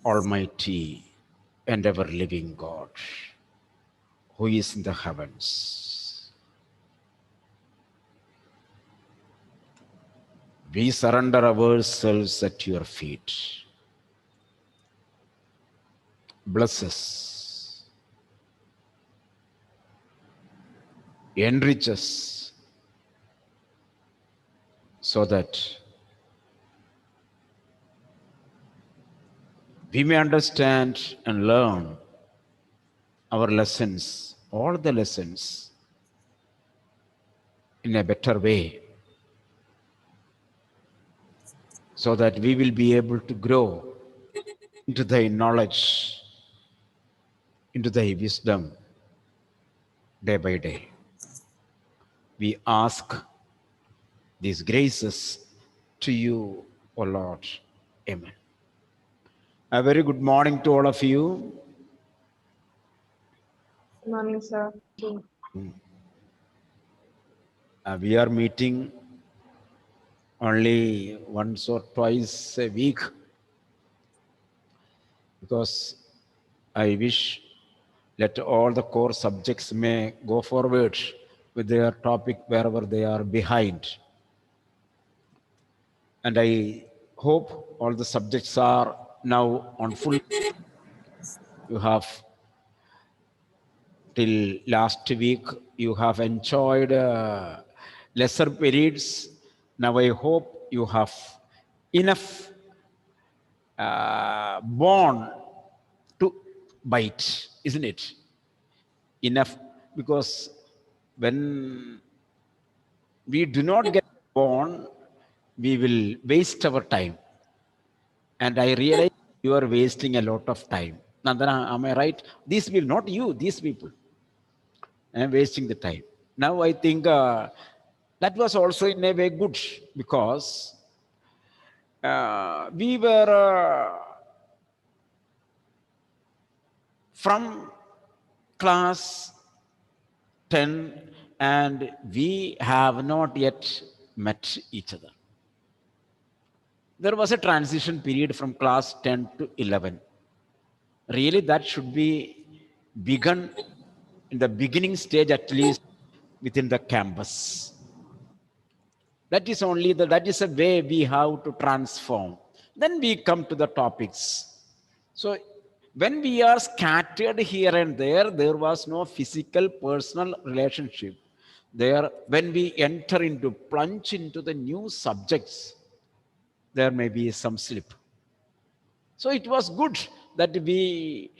Almighty and ever-living God, who is in the heavens. We surrender ourselves at your feet. Bless us, enrich us, so that we may understand and learn our lessons, all the lessons, in a better way, so that we will be able to grow into thy knowledge, into thy wisdom day by day. We ask these graces to you, O Lord. Amen. A very good morning to all of you. Good morning, sir. We are meeting only once or twice a week because I wish let all the core subjects may go forward with their topic wherever they are behind. And I hope all the subjects are now on full. You have till last week, you have enjoyed lesser periods. Now I hope you have enough bone to bite, isn't it? Enough, because when we do not get born, we will waste our time. And I realize you are wasting a lot of time. Nandana, am I right? These people, not you, these people. I am wasting the time. Now I think that was also in a way good because we were from class 10 and we have not yet met each other. There was a transition period from class 10 to 11. Really, that should be begun in the beginning stage, at least within the campus. That is only that is a way we have to transform. Then we come to the topics. So when we are scattered here and there was no physical personal relationship. There, when we enter into plunge into the new subjects, there may be some slip. So it was good that we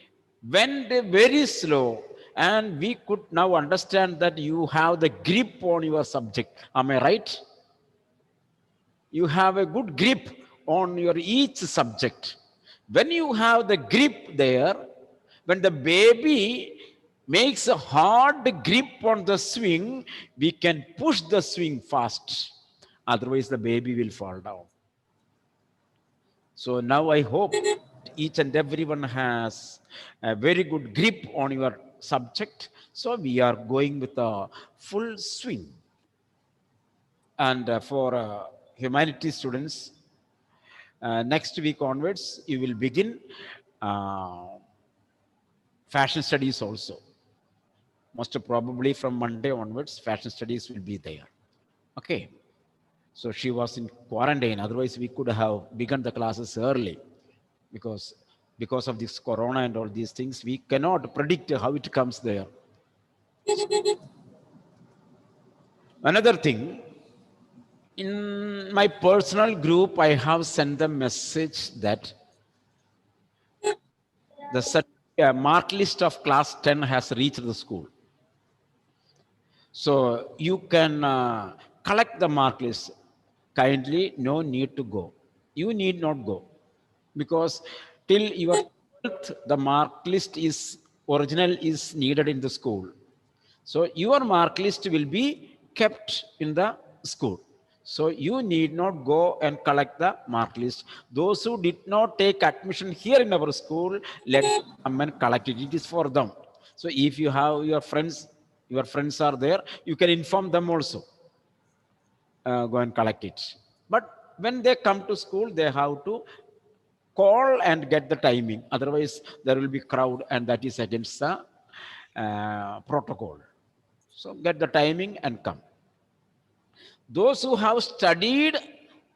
went very slow and we could now understand that you have the grip on your subject. Am I right? You have a good grip on your each subject. When you have the grip there, when the baby makes a hard grip on the swing, we can push the swing fast. Otherwise, the baby will fall down. So now I hope each and everyone has a very good grip on your subject. So we are going with a full swing. And for humanities students, next week onwards, you will begin uh, fashion studies also. Most probably from Monday onwards, fashion studies will be there. Okay. So she was in quarantine. Otherwise, we could have begun the classes early because of this corona and all these things, we cannot predict how it comes there. Another thing, in my personal group, I have sent the message that the mark list of class 10 has reached the school. So you can collect the mark list. Kindly, no need to go. You need not go because till your 12th, the mark list is original is needed in the school. So your mark list will be kept in the school. So you need not go and collect the mark list. Those who did not take admission here in our school, let them come and collect it. It is for them. So if you have your friends are there, you can inform them also. Go and collect it. But when they come to school, they have to call and get the timing. Otherwise, there will be crowd, and that is against the protocol. So get the timing and come. Those who have studied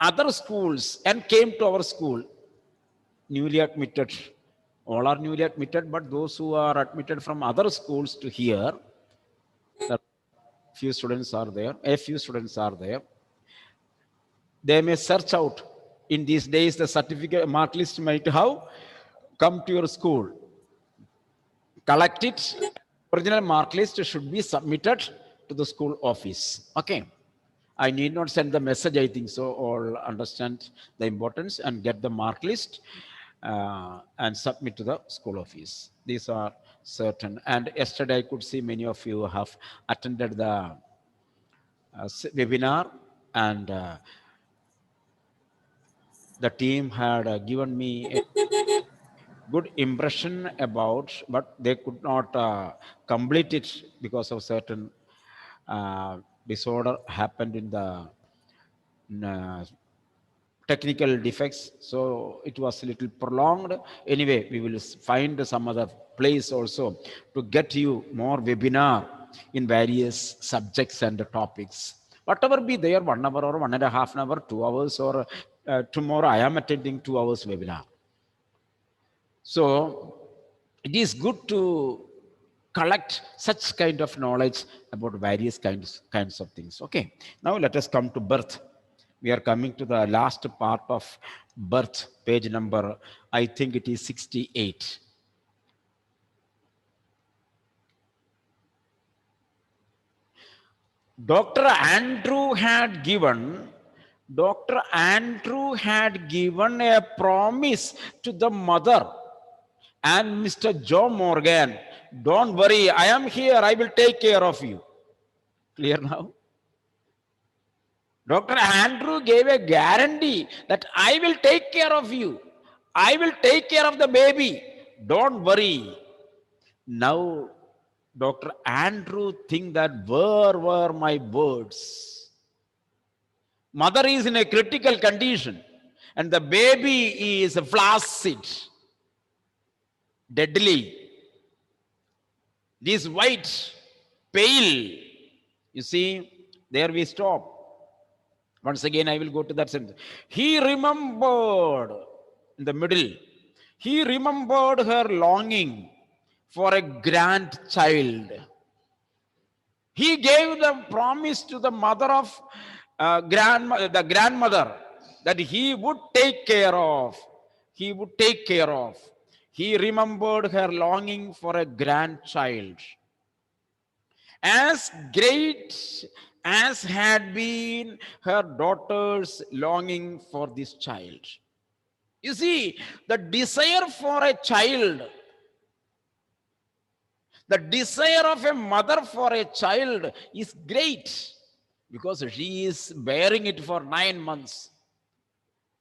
other schools and came to our school, newly admitted, all are newly admitted, but those who are admitted from other schools to here, a few students are there. They may search out. In these days, the certificate mark list might have come to your school. Collect it. Original mark list should be submitted to the school office. Okay. I need not send the message, I think so. All understand the importance and get the mark list and submit to the school office. These are certain. And yesterday I could see many of you have attended the webinar, and the team had given me a good impression about, but they could not complete it because of certain disorder happened in the technical defects. So it was a little prolonged. Anyway, we will find some other place also to get you more webinar in various subjects and topics. Whatever be there, 1 hour or 1.5 hours, 2 hours, or tomorrow I am attending 2 hours webinar. So it is good to collect such kind of knowledge about various kinds of things. Okay, now let us come to birth. We are coming to the last part of birth, page number, I think it is 68. Dr. Andrew had given a promise to the mother and Mr. Joe Morgan. Don't worry, I am here, I will take care of you. Clear now? Dr. Andrew gave a guarantee that I will take care of you. I will take care of the baby. Don't worry. Now, Dr. Andrew think that where were my words? Mother is in a critical condition and the baby is flaccid, deadly. This white, pale. You see, there we stop. Once again, I will go to that sentence. He remembered in the middle. He remembered her longing for a grandchild. He gave the promise to the mother of the grandmother that he would take care of. He would take care of. He remembered her longing for a grandchild. As great as had been her daughter's longing for this child. You see, the desire for a child, the desire of a mother for a child is great because she is bearing it for 9 months.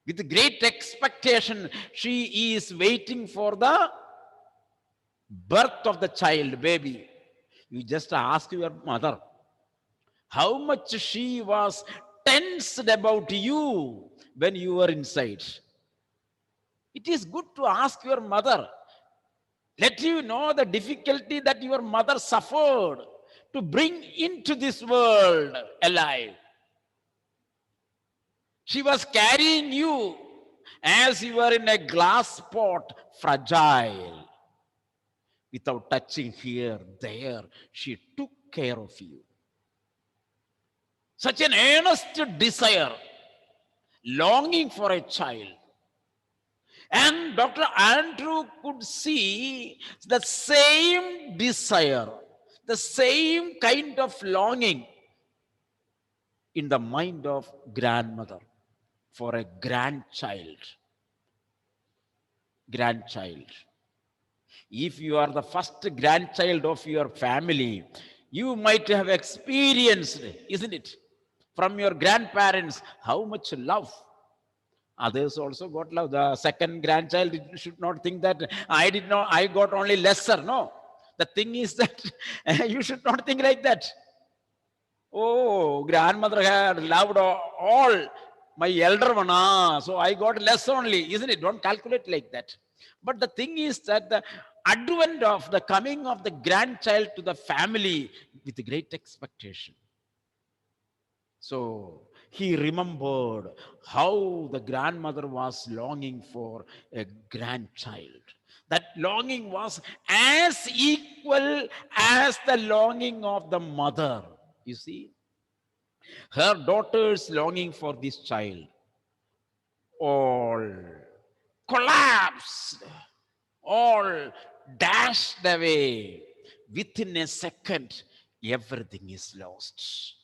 With great expectation, she is waiting for the birth of the child, baby. You just ask your mother how much she was tensed about you when you were inside. It is good to ask your mother. Let you know the difficulty that your mother suffered to bring into this world alive. She was carrying you as you were in a glass pot, fragile. Without touching here, there, she took care of you. Such an earnest desire, longing for a child. And Dr. Andrew could see the same desire, the same kind of longing in the mind of grandmother for a grandchild. Grandchild. If you are the first grandchild of your family, you might have experienced, isn't it, from your grandparents, how much love. Others also got love. The second grandchild should not think that I got only lesser. No. The thing is that you should not think like that. Oh, grandmother had loved all My elder one, so I got less only, isn't it? Don't calculate like that. But the thing is that the advent of the coming of the grandchild to the family with great expectation. So he remembered how the grandmother was longing for a grandchild. That longing was as equal as the longing of the mother. You see, her daughter's longing for this child all collapsed, all dashed away. Within a second, everything is lost.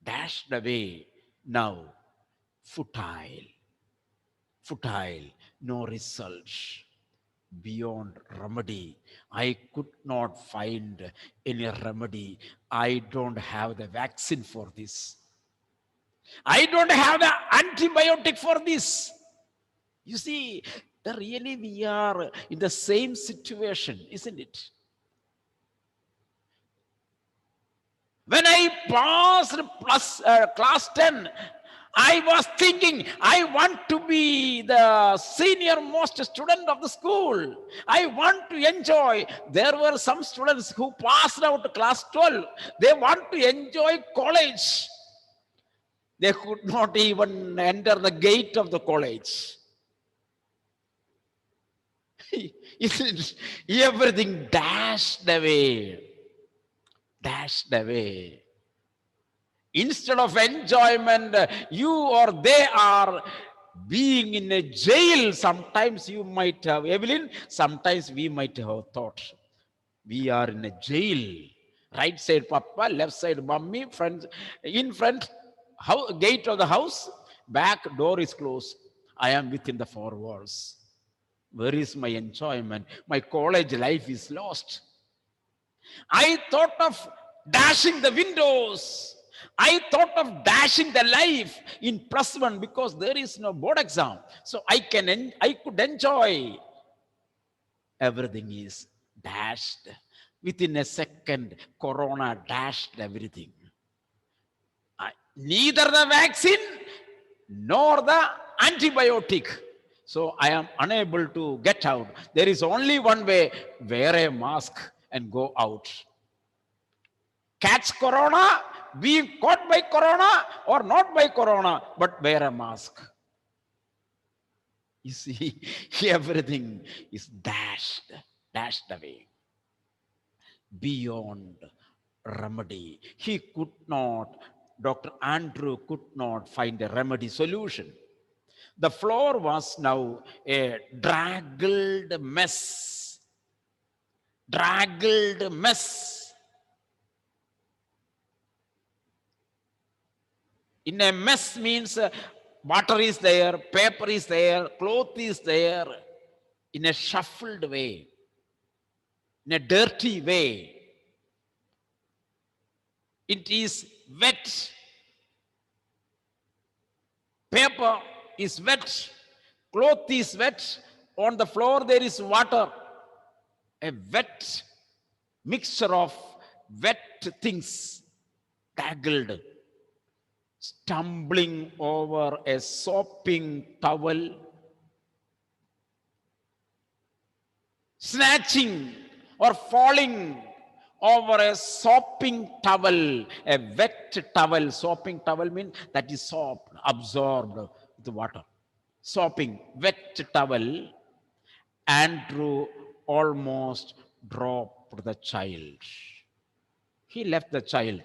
Dashed away. Now, futile, futile, no result, beyond remedy. I could not find any remedy. I don't have the vaccine for this. I don't have the antibiotic for this. You see, really we are in the same situation, isn't it? When I passed class 10, I was thinking I want to be the senior most student of the school. I want to enjoy. There were some students who passed out class 12. They want to enjoy college. They could not even enter the gate of the college. Everything dashed away. Dashed away. Instead of enjoyment, you or they are being in a jail. Sometimes you might have, Evelyn, sometimes we might have thought we are in a jail. Right side papa, left side mommy, front, in front, gate of the house, back door is closed. I am within the four walls. Where is my enjoyment? My college life is lost. I thought of dashing the windows. I thought of dashing the life in +1 because there is no board exam. So I could enjoy. Everything is dashed. Within a second, Corona dashed everything. Neither the vaccine nor the antibiotic. So I am unable to get out. There is only one way: wear a mask and go out. Catch Corona, be caught by Corona or not by Corona, but wear a mask. You see, everything is dashed away. Beyond remedy. He could not, Dr. Andrew could not find a remedy solution. The floor was now a draggled mess. Draggled mess. In a mess means water is there, paper is there, cloth is there, in a shuffled way, in a dirty way. It is wet. Paper is wet. Cloth is wet. On the floor there is water. A wet mixture of wet things, tangled, stumbling over a sopping towel, snatching or falling over a sopping towel, a wet towel. Sopping towel means that is sopped, absorbed with water. Sopping, wet towel. Andrew almost dropped the child. He left the child,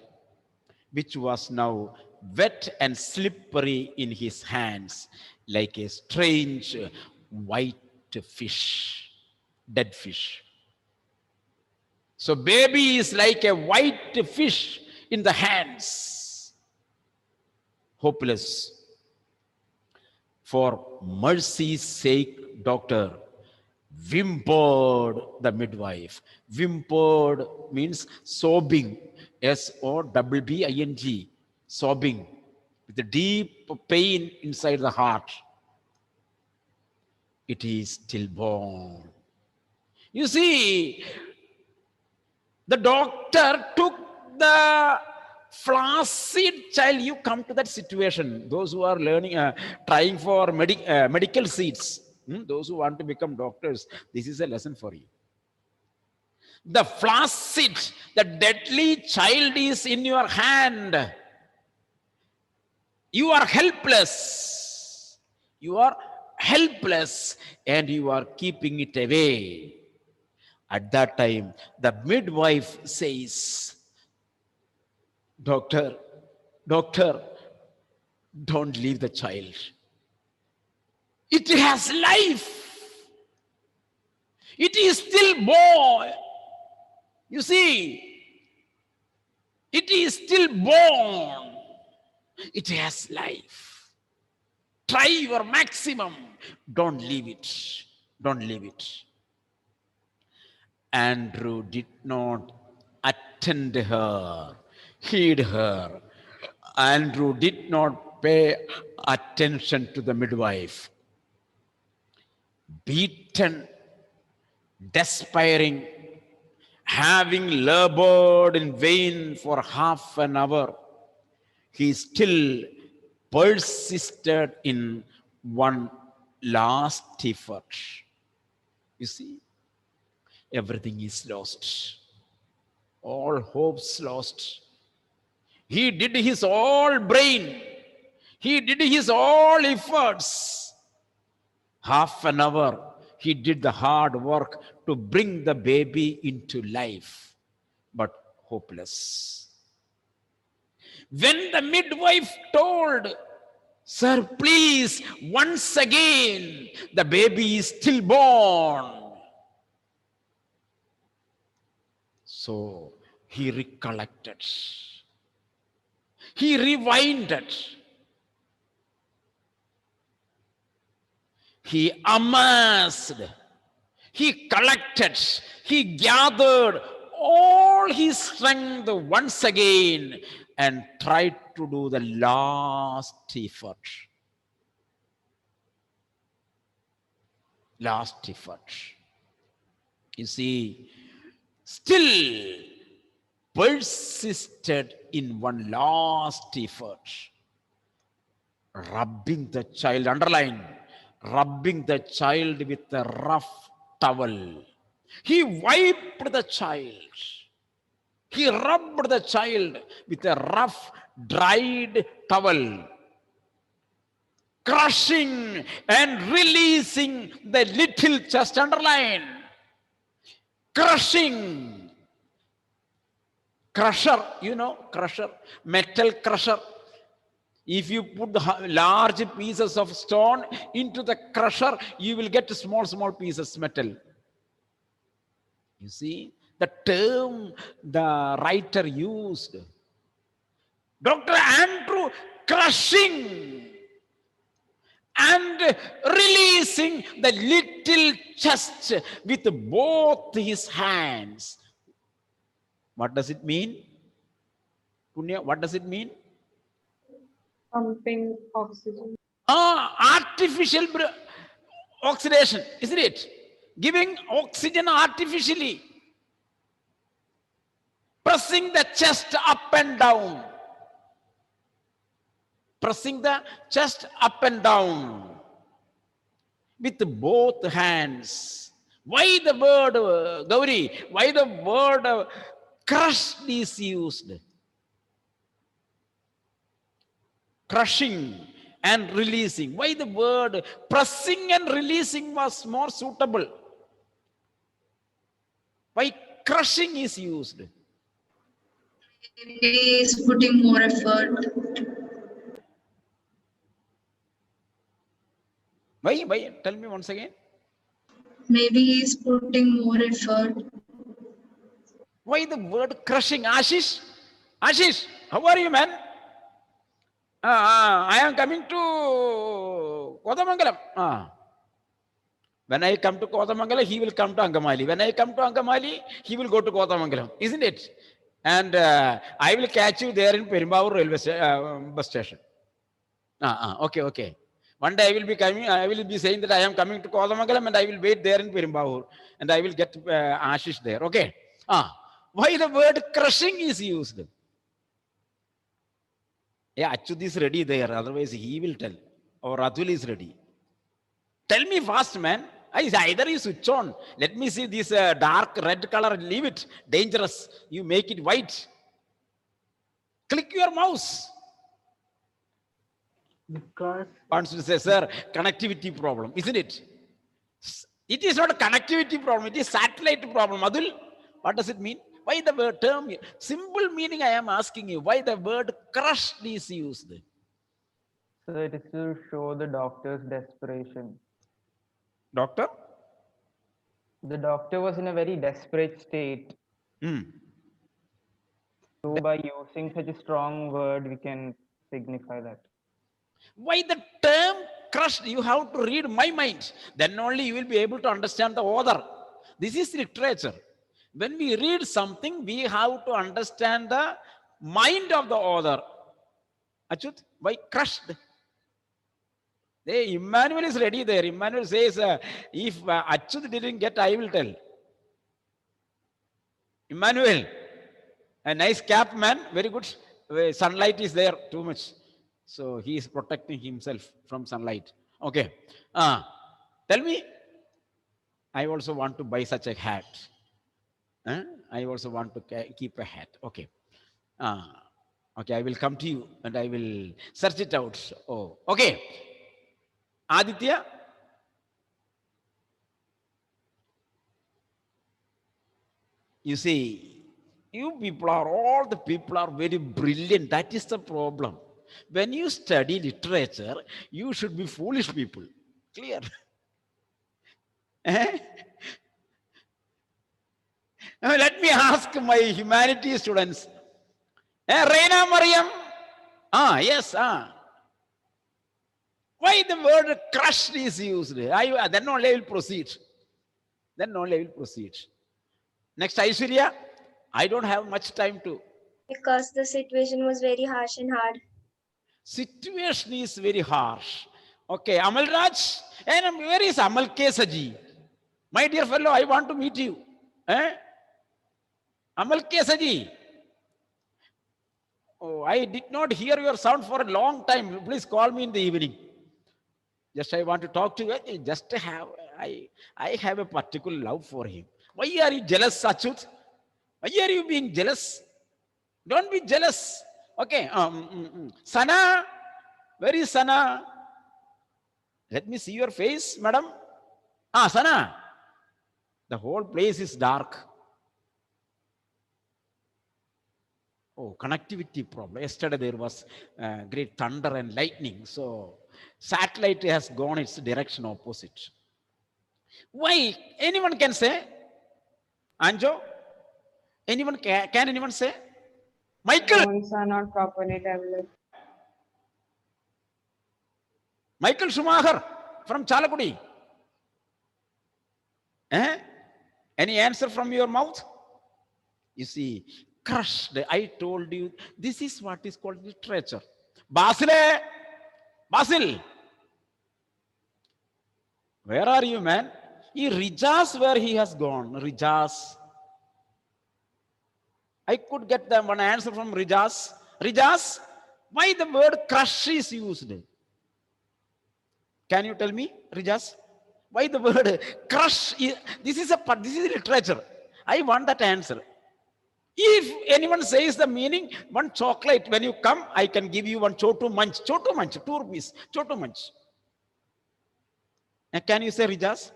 which was now wet and slippery in his hands, like a strange white fish, dead fish. So baby is like a white fish in the hands, hopeless. For mercy's sake, doctor, whimpered the midwife. Whimpered means sobbing, SOBBING, sobbing, with a deep pain inside the heart. It is stillborn. You see, the doctor took the flaccid child, you come to that situation. Those who are learning, trying for medical seats, those who want to become doctors, this is a lesson for you. The flaccid, the deadly child is in your hand. You are helpless. You are helpless and you are keeping it away. At that time, the midwife says, Doctor, don't leave the child. It has life. It is still born. You see, it is still born. It has life. Try your maximum. Don't leave it. Don't leave it. Andrew did not attend her, heed her. Andrew did not pay attention to the midwife. Beaten, despairing, having labored in vain for half an hour, he still persisted in one last effort. You see, everything is lost. All hopes lost. He did his all brain. He did his all efforts. Half an hour, he did the hard work to bring the baby into life, but hopeless. When the midwife told, Sir, please, once again, the baby is stillborn. So he recollected. He rewinded. He amassed. He collected. He gathered all his strength once again and tried to do the last effort. Last effort. You see, still persisted in one last effort. Rubbing the child, underline, rubbing the child with a rough towel. He wiped the child. He rubbed the child with a rough, dried towel, crushing and releasing the little chest, underline, crushing. Crusher, you know, crusher, metal crusher. If you put large pieces of stone into the crusher, you will get small pieces metal. You see, the term the writer used. Dr. Andrew crushing and releasing the little chest with both his hands. What does it mean? Punya, what does it mean? Pumping oxygen. Artificial oxidation, isn't it? Giving oxygen artificially. Pressing the chest up and down. Pressing the chest up and down with both hands. Why the word, Gauri, why the word crushed is used? Crushing and releasing. Why the word pressing and releasing was more suitable? Why crushing is used? Maybe he's putting more effort. Why? Tell me once again. Maybe he's putting more effort. Why the word crushing? Ashish, how are you, man? I am coming to Kodamangalam. When I come to Kodamangalam, he will come to Angamali. When I come to Angamali, he will go to Kodamangalam, isn't it? And I will catch you there in Perumbavoor railway bus station. Okay. One day I will be coming. I will be saying that I am coming to Kodamangalam and I will wait there in Perumbavoor and I will get Ashish there. Okay. Why the word crushing is used? Yeah, Achyut is ready there. Otherwise, he will tell. Or Atul is ready. Tell me fast, man. Either you switch on. Let me see this dark red color. Leave it. Dangerous. You make it white. Click your mouse. Because Wants to say, sir, connectivity problem, isn't it? It is not a connectivity problem. It is satellite problem. Adul, what does it mean? Why the word term? Simple meaning I am asking you. Why the word crushed is used? so it is to show the doctor's desperation. Doctor? The doctor was in a very desperate state. Hmm. So by using such a strong word, we can signify that. Why the term crushed? You have to read my mind. Then only you will be able to understand the author. This is literature. When we read something, we have to understand the mind of the author. Achyut, why crushed? Emmanuel is ready there. Emmanuel says, if Achyut didn't get, I will tell. Emmanuel, a nice cap man, very good. Sunlight is there too much. So he is protecting himself from sunlight. Okay. Tell me, I also want to buy such a hat. I also want to keep a hat. Okay. Okay, I will come to you and I will search it out. Oh, okay. Aditya, you see, all the people are very brilliant. That is the problem. When you study literature, you should be foolish people. Clear? Let me ask my humanities students. Reina Mariam? Yes. Why the word crushed is used? Then only I will proceed. Next, Aishwarya. I don't have much time to. Because the situation was very harsh and hard. Situation is very harsh. Okay, Amal Raj. And where is Amal Kesaji? My dear fellow, I want to meet you. Amal Kesaji. Oh, I did not hear your sound for a long time. Please call me in the evening. Just I want to talk to you. Just I have a particular love for him. Why are you jealous, Achyut? Why are you being jealous? Don't be jealous. Okay. Sana, where is Sana? Let me see your face, madam. Sana. The whole place is dark. Oh, connectivity problem. Yesterday there was great thunder and lightning. So satellite has gone its direction opposite. Why? Anyone can say? Anjo? Anyone can anyone say? Michael? Phones are not properly developed. Michael Schumacher from Chalakudi. Any answer from your mouth? You see, crushed. I told you, this is what is called literature. Basil, where are you, man? Rijas, where he has gone. Rijas. I could get them one answer from Rijas. Rijas, why the word crush is used? Can you tell me, Rijas? Why the word crush? This is literature. I want that answer. If anyone says the meaning, one chocolate, when you come, I can give you one chotu munch, 2 rupees, chotu munch. Can you say, Rijas?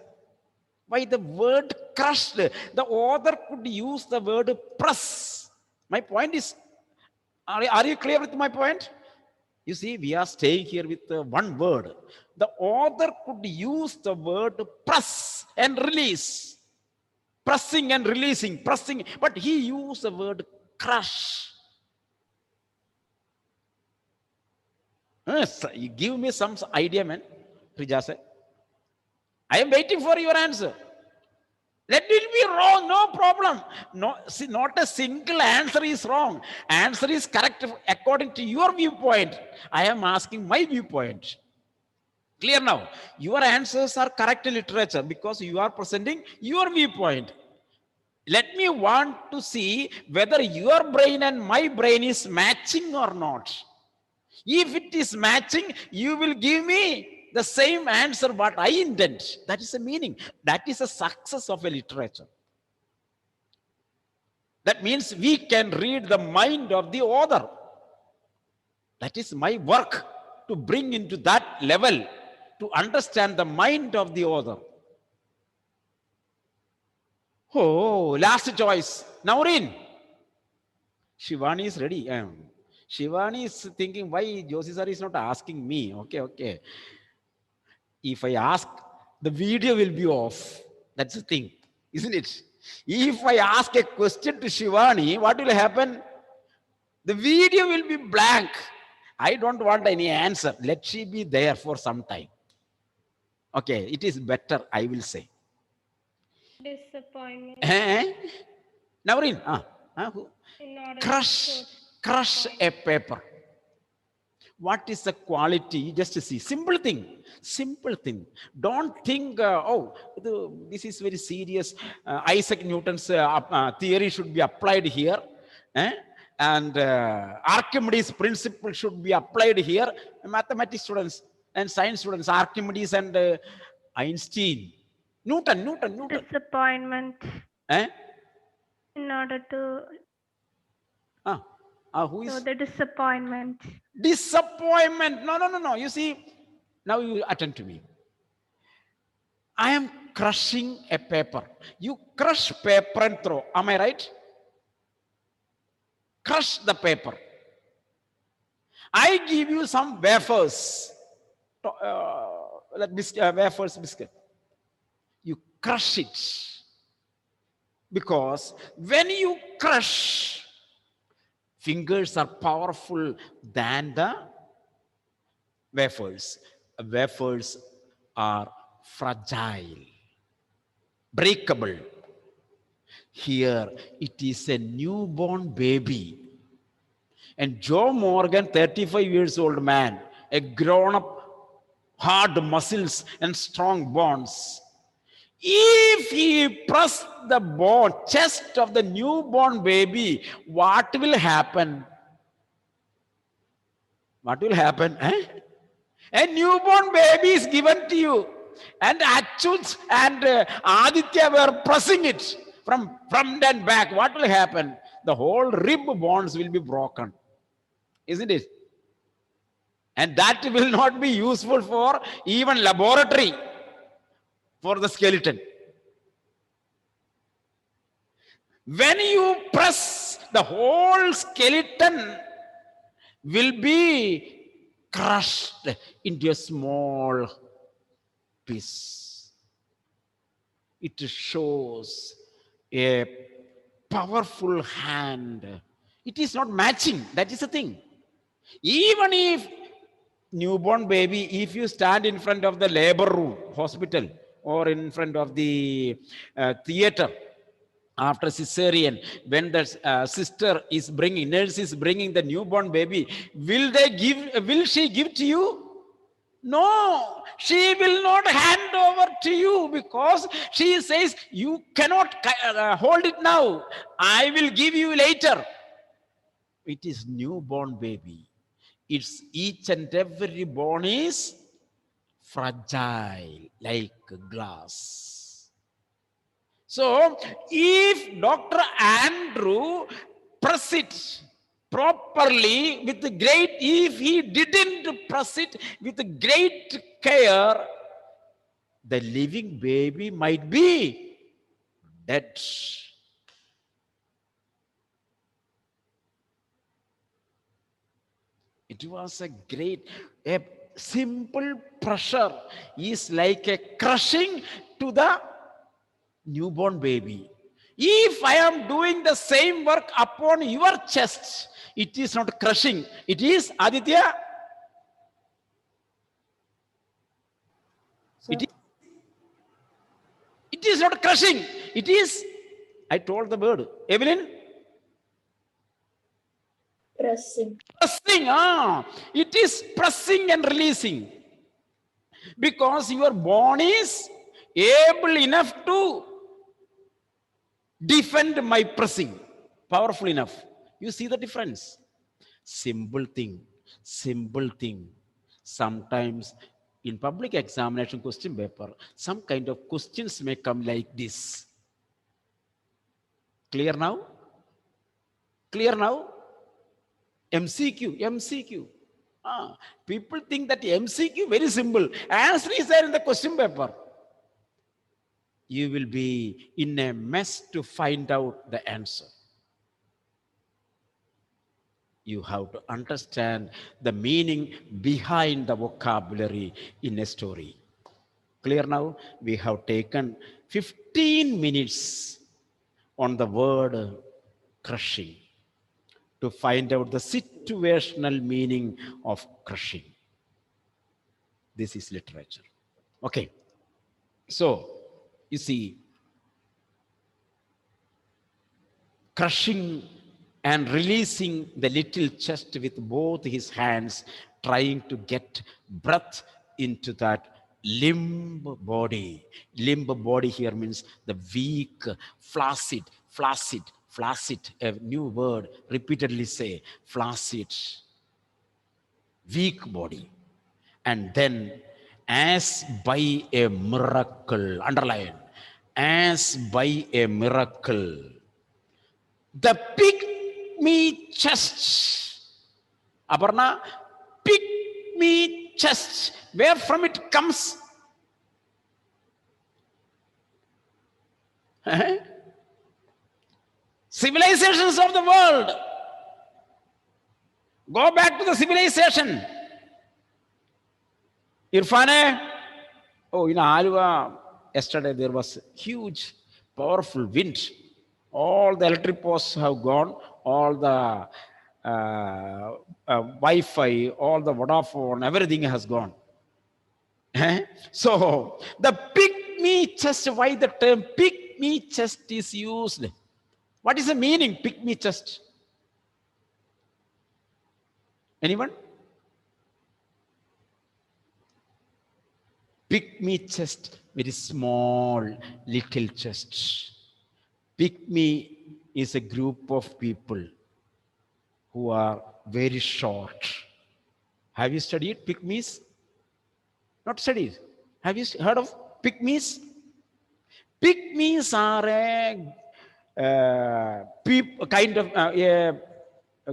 Why the word crushed? The author could use the word press. My point is, are you clear with my point? You see, we are staying here with one word. The author could use the word press and release. Pressing and releasing, pressing. But he used the word crush. You give me some idea, man. Rijase. I am waiting for your answer. Let it be wrong, no problem. No, see, not a single answer is wrong. Answer is correct according to your viewpoint. I am asking my viewpoint. Clear now? Your answers are correct in literature because you are presenting your viewpoint. Let me want to see whether your brain and my brain is matching or not. If it is matching, you will give me the same answer what I intend. That is the meaning. That is the success of a literature. That means we can read the mind of the author. That is my work, to bring into that level, to understand the mind of the author. Oh, last choice. Naureen. Shivani is ready. Shivani is thinking, why Joshi sir is not asking me? Okay. If I ask, the video will be off. That's the thing, isn't it? If I ask a question to Shivani, what will happen? The video will be blank. I don't want any answer. Let she be there for some time. Okay, it is better, I will say. Disappointment. Naureen, In order crush a paper. What is the quality? Just to see. Simple thing. Don't think, this is very serious. Isaac Newton's theory should be applied here. And Archimedes' principle should be applied here. Mathematics students and science students, Archimedes and Einstein. Newton. disappointment. In order to Who is? show the disappointment. Disappointment. No. You see, now you attend to me. I am crushing a paper. You crush paper and throw. Am I right? Crush the paper. I give you some wafers. Wafers biscuit. You crush it. Because when you crush, fingers are powerful than the wafers. Wafers are fragile, breakable. Here it is a newborn baby. And Joe Morgan, 35 years old man, a grown-up, hard muscles and strong bones. If he press the chest of the newborn baby, what will happen? What will happen? A newborn baby is given to you. And Achyut and Aditya were pressing it from front and back. What will happen? The whole rib bones will be broken. Isn't it? And that will not be useful for even laboratory for the skeleton. When you press, the whole skeleton will be crushed into a small piece. It shows a powerful hand. It is not matching. That is the thing. Even if newborn baby, if you stand in front of the labor room, hospital, or in front of the theater after cesarean, when the sister is bringing, nurse is bringing the newborn baby, will she give to you? No, she will not hand over to you, because she says, you cannot hold it now. I will give you later. It is newborn baby. It's each and every bone is fragile like glass. So if Dr. Andrew press it properly with great, if he didn't press it with great care, the living baby might be dead. It was a simple pressure is like a crushing to the newborn baby. If I am doing the same work upon your chest, it is not crushing. It is, Aditya? It is not crushing. It is, I told the bird. Evelyn? Pressing. It is pressing and releasing. Because your bone is able enough to defend my pressing. Powerful enough. You see the difference? Simple thing. simple thing. Sometimes in public examination question paper, some kind of questions may come like this. Clear now? Clear now? MCQ, MCQ. People think that MCQ very simple. Answer is there in the question paper. You will be in a mess to find out the answer. You have to understand the meaning behind the vocabulary in a story. Clear now? We have taken 15 minutes on the word crushing to find out the situational meaning of crushing. This is literature. Okay. So, you see, crushing and releasing the little chest with both his hands, trying to get breath into that limp body. Limp body here means the weak, flaccid, a new word, repeatedly say, flaccid, weak body. And then, as by a miracle, underline, as by a miracle, the pick-me chest, Aparna, pick-me chest, where from it comes? Civilizations of the world. Go back to the civilization. Irfane, in Alva, yesterday there was huge, powerful wind. All the electric posts have gone, all the Wi-Fi, all the Vodafone, everything has gone. So, the pick-me chest, why the term pick-me chest is used? What is the meaning, pick-me chest? Anyone? Pick-me chest, very small, little chest. Pick-me is a group of people who are very short. Have you studied pick-me's? Not studied. Have you heard of pick-me's? Pick-me's are a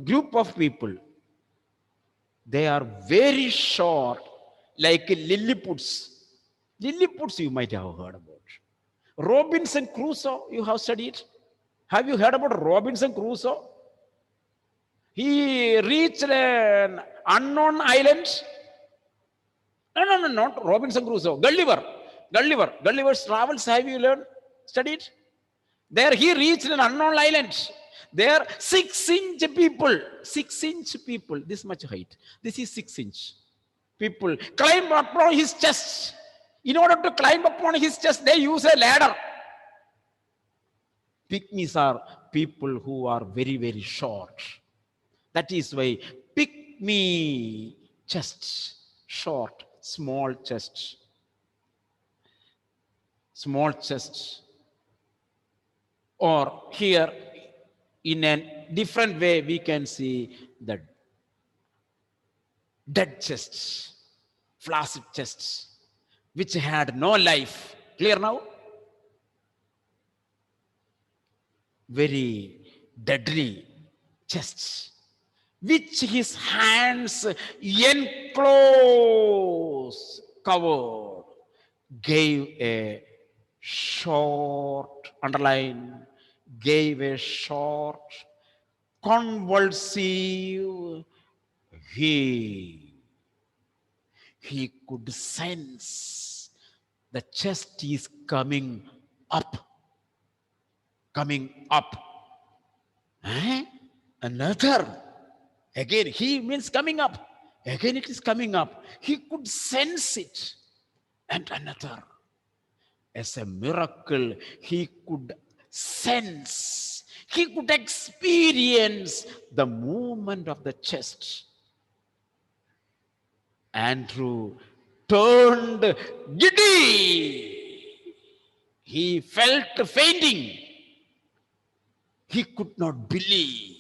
group of people. They are very short, like Lilliputs. Lilliputs you might have heard about. Robinson Crusoe, you have studied. Have you heard about Robinson Crusoe? He reached an unknown island. No, not Robinson Crusoe. Gulliver's Travels, have you studied? There he reached an unknown island. There 6-inch people, 6-inch people, this much height. This is 6-inch. People climb upon his chest. In order to climb upon his chest, they use a ladder. Pygmies are people who are very, very short. That is why pygmy chest, short, small chest. Small chest. Or here, in a different way, we can see the dead chests, flaccid chests, which had no life. Clear now? Very deadly chests, which his hands enclosed, covered, gave a short, underline, gave a short, convulsive heave. He could sense the chest is coming up. Coming up. Another. Again, he means coming up. Again, it is coming up. He could sense it. And another. As a miracle, he could sense, he could experience the movement of the chest. Andrew turned giddy. He felt fainting. He could not believe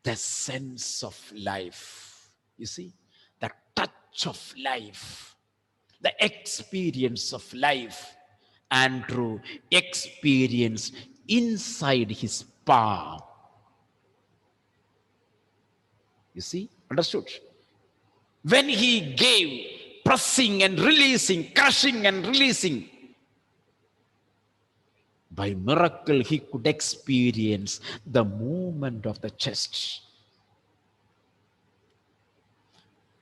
the sense of life. You see, the touch of life, the experience of life. Andrew experienced inside his palm. You see, understood? When he gave, pressing and releasing, crushing and releasing, by miracle he could experience the movement of the chest.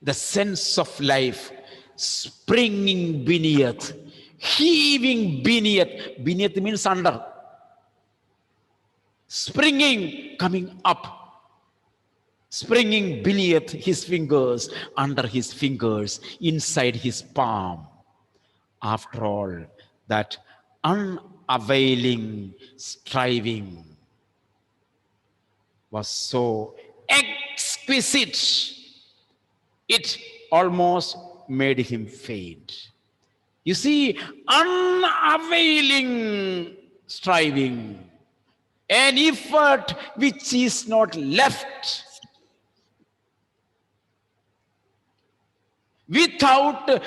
The sense of life springing beneath, heaving beneath. Beneath means under. Springing, coming up. Springing beneath his fingers, under his fingers, inside his palm. After all, that unavailing striving was so exquisite, it almost made him faint. You see, unavailing striving, an effort which is not left without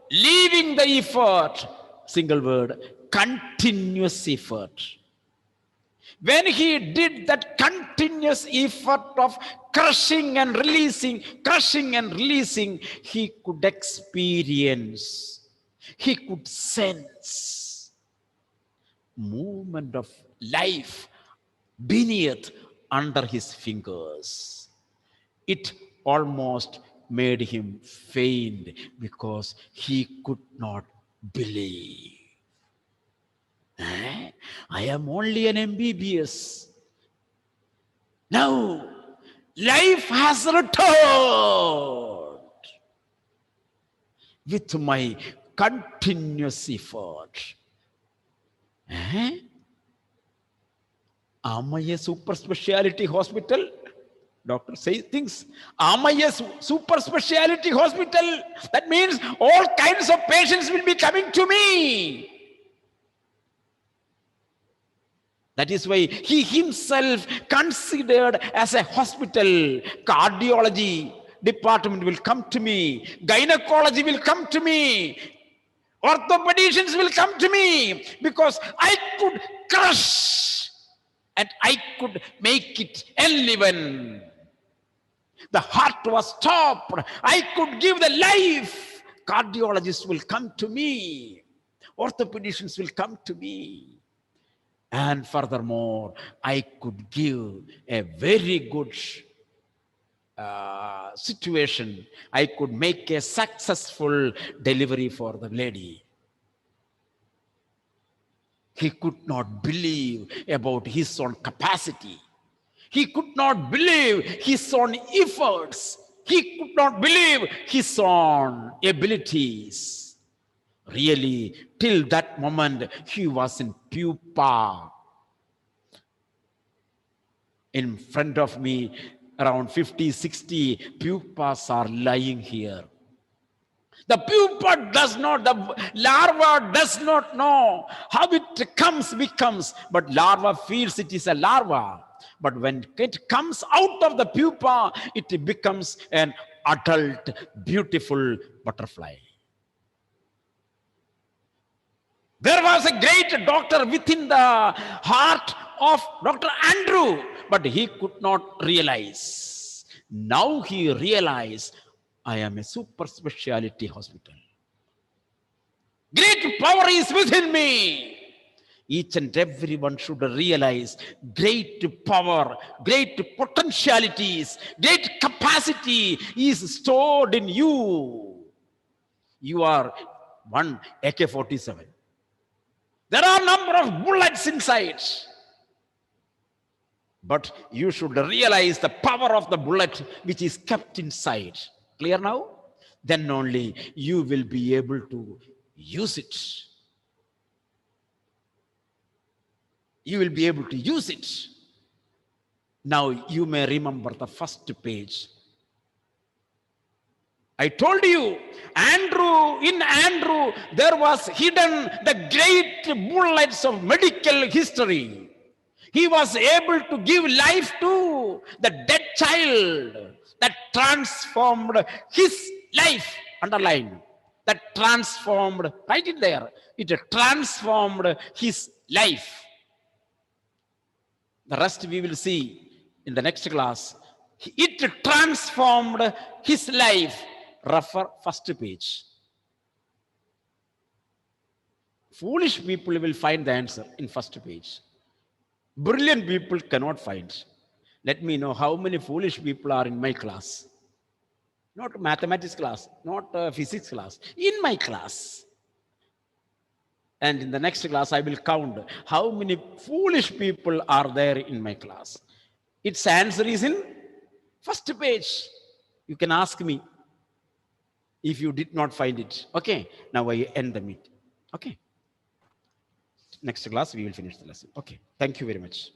leaving the effort. Single word, continuous effort. When he did that continuous effort of crushing and releasing, he could experience, he could sense movement of life beneath, under his fingers. It almost made him faint because he could not believe. I am only an MBBS. Now, life has returned with my continuous effort. Am I a super specialty hospital? Doctor says things. Am I a super specialty hospital? That means all kinds of patients will be coming to me. That is why he himself considered as a hospital. Cardiology department will come to me. Gynecology will come to me. Orthopedicians will come to me because I could crush and I could make it enliven. The heart was stopped. I could give the life. Cardiologists will come to me. Orthopedicians will come to me. And furthermore, I could give a very good situation. I could make a successful delivery for the lady. He could not believe about his own capacity. He could not believe his own efforts. He could not believe his own abilities. Really, till that moment, he was in pupa. In front of me, around 50, 60 pupas are lying here. The pupa does not, the larva does not know how it becomes, but larva feels it is a larva. But when it comes out of the pupa, it becomes an adult, beautiful butterfly. There was a great doctor within the heart of Dr. Andrew, but he could not realize. Now he realized, I am a super specialty hospital. Great power is within me. Each and everyone should realize great power, great potentialities, great capacity is stored in you. You are one AK-47. There are a number of bullets inside. But you should realize the power of the bullet which is kept inside. Clear now? Then only you will be able to use it. You will be able to use it. Now you may remember the first page. I told you, in Andrew, there was hidden the great bullets of medical history. He was able to give life to the dead child that transformed his life. Underline. That transformed, write it there. It transformed his life. The rest we will see in the next class. It transformed his life. Refer first page. Foolish people will find the answer in first page. Brilliant people cannot find. Let me know how many foolish people are in my class. Not mathematics class, not physics class, in my class. And in the next class, I will count how many foolish people are there in my class. Its answer is in first page. You can ask me if you did not find it. Okay, now I end the meeting. Okay. Next class, we will finish the lesson. Okay, thank you very much.